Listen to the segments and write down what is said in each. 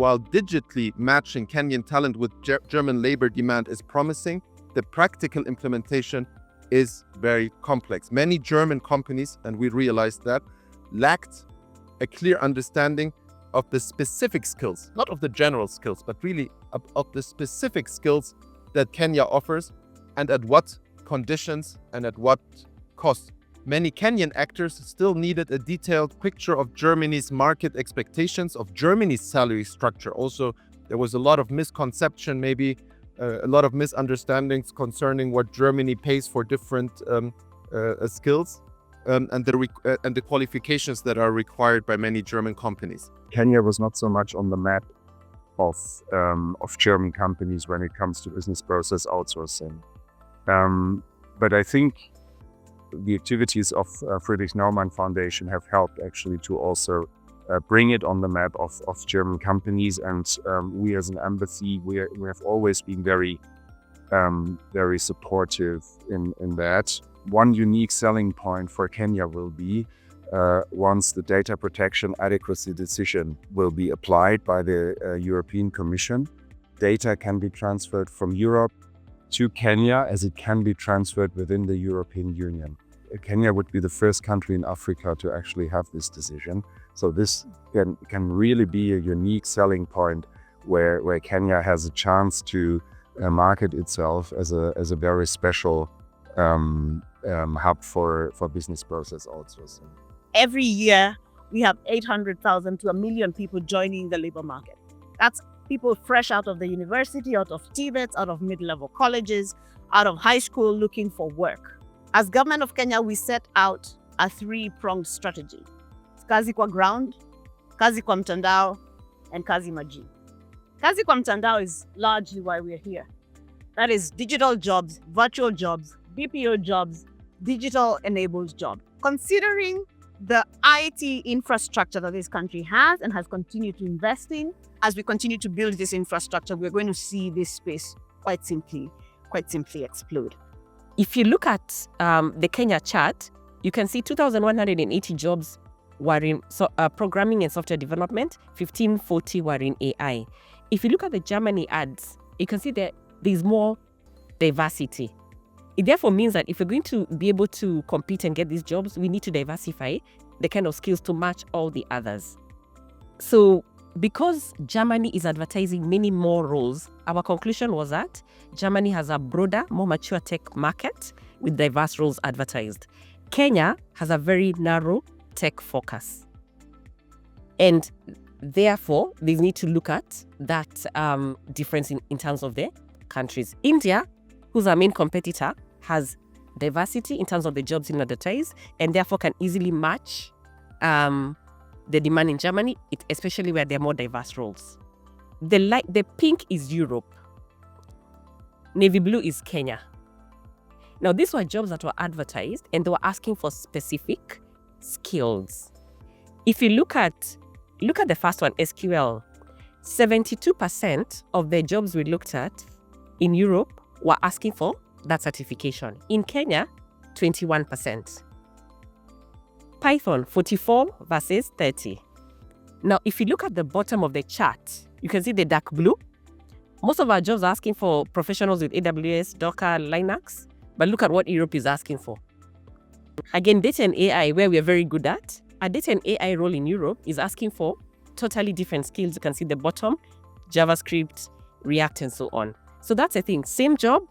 while digitally matching Kenyan talent with German labor demand is promising, the practical implementation is very complex. Many German companies, and we realized that, lacked a clear understanding of the specific skills, not of the general skills, but really of the specific skills that Kenya offers and at what conditions and at what cost. Many Kenyan actors still needed a detailed picture of Germany's market expectations, of Germany's salary structure. Also, there was a lot of misconception, maybe a lot of misunderstandings concerning what Germany pays for different skills and the qualifications that are required by many German companies. Kenya was not so much on the map of German companies when it comes to business process outsourcing. But I think the activities of Friedrich Naumann Foundation have helped actually to also bring it on the map of German companies. And we as an embassy, we have always been very supportive in that. One unique selling point for Kenya will be once the data protection adequacy decision will be applied by the European Commission, data can be transferred from Europe to Kenya as it can be transferred within the European Union. Kenya would be the first country in Africa to actually have this decision. So this can really be a unique selling point where Kenya has a chance to market itself as a very special hub for business process outsourcing. Every year, we have 800,000 to 1 million people joining the labor market. That's people fresh out of the university, out of TVETs, out of mid-level colleges, out of high school looking for work. As government of Kenya, we set out a 3-pronged strategy. Kazi kwa ground, kazi kwa mtandao, and kazi majini. Kazi kwa mtandao is largely why we're here. That is digital jobs, virtual jobs, BPO jobs, digital-enabled jobs. Considering the IT infrastructure that this country has and has continued to invest in, as we continue to build this infrastructure, we're going to see this space quite simply explode. If you look at the Kenya chart, you can see 2,180 jobs were in programming and software development, 1,540 were in AI. If you look at the Germany ads, you can see that there's more diversity. It therefore means that if we're going to be able to compete and get these jobs, we need to diversify the kind of skills to match all the others. So because Germany is advertising many more roles, our conclusion was that Germany has a broader, more mature tech market with diverse roles advertised. Kenya has a very narrow tech focus. And therefore, they need to look at that difference in terms of their countries. India, who's our main competitor, has diversity in terms of the jobs in advertised and therefore can easily match the demand in Germany, especially where there are more diverse roles. The pink is Europe. Navy blue is Kenya. Now, these were jobs that were advertised and they were asking for specific skills. If you look at the first one, SQL, 72% of the jobs we looked at in Europe were asking for that certification. In Kenya, 21%. Python, 44 versus 30. Now, if you look at the bottom of the chart, you can see the dark blue. Most of our jobs are asking for professionals with AWS, Docker, Linux, but look at what Europe is asking for. Again, data and AI, where we are very good at, a data and AI role in Europe is asking for totally different skills. You can see the bottom, JavaScript, React, and so on. So that's the thing. Same job,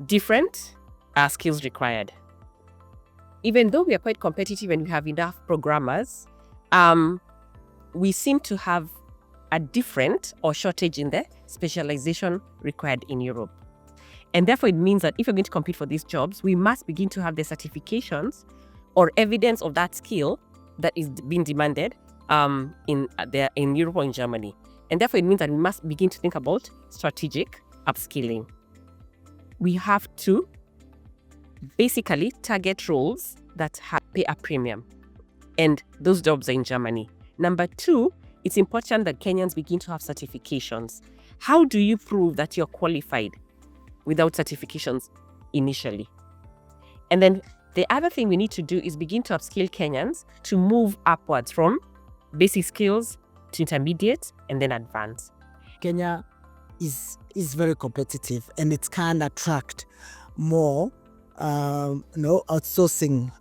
different skills required. Even though we are quite competitive and we have enough programmers, we seem to have a different or shortage in the specialization required in Europe. And therefore, it means that if we're going to compete for these jobs, we must begin to have the certifications or evidence of that skill that is being demanded in Europe or in Germany. And therefore, it means that we must begin to think about strategic upskilling. We have to basically target roles that pay a premium. And those jobs are in Germany. Number 2, it's important that Kenyans begin to have certifications. How do you prove that you're qualified without certifications initially? And then the other thing we need to do is begin to upskill Kenyans to move upwards from basic skills to intermediate, and then advanced. Kenya is very competitive, and it can attract more outsourcing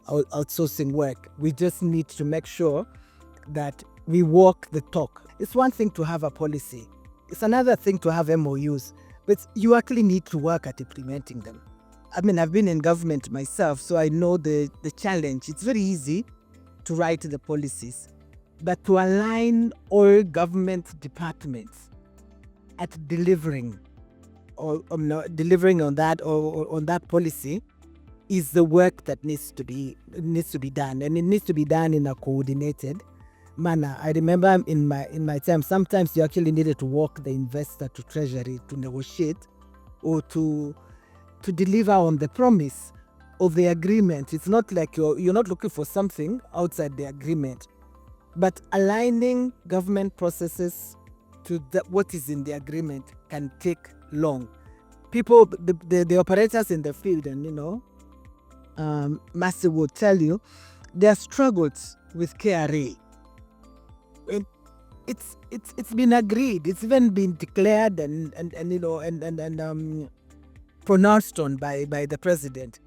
work. We just need to make sure that we walk the talk. It's one thing to have a policy. It's another thing to have MOUs, but you actually need to work at implementing them. I mean, I've been in government myself, so I know the challenge. It's very easy to write the policies, but to align all government departments at delivering on that policy is the work that needs to be done, and it needs to be done in a coordinated manner. I remember in my time, sometimes you actually needed to walk the investor to treasury to negotiate or to deliver on the promise of the agreement. It's not like you're not looking for something outside the agreement, but aligning government processes to what is in the agreement can take long. People, the operators in the field, and Mercy will tell you, there are struggles with KRA. It's been agreed. It's even been declared and pronounced on by the president.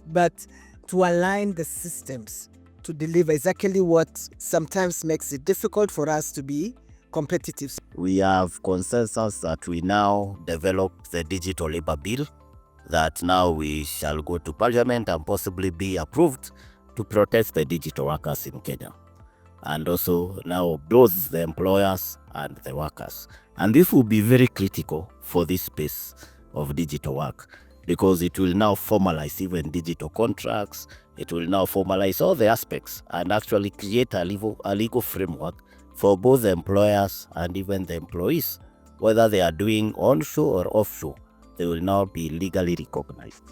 But to align the systems to deliver is actually what sometimes makes it difficult for us to be competitive. We have consensus that we now develop the digital labor bill, that now we shall go to parliament and possibly be approved to protect the digital workers in Kenya. And also now both the employers and the workers. And this will be very critical for this space of digital work, because it will now formalize even digital contracts. It will now formalize all the aspects and actually create a legal framework for both the employers and even the employees, whether they are doing onshore or offshore. They will now be legally recognized.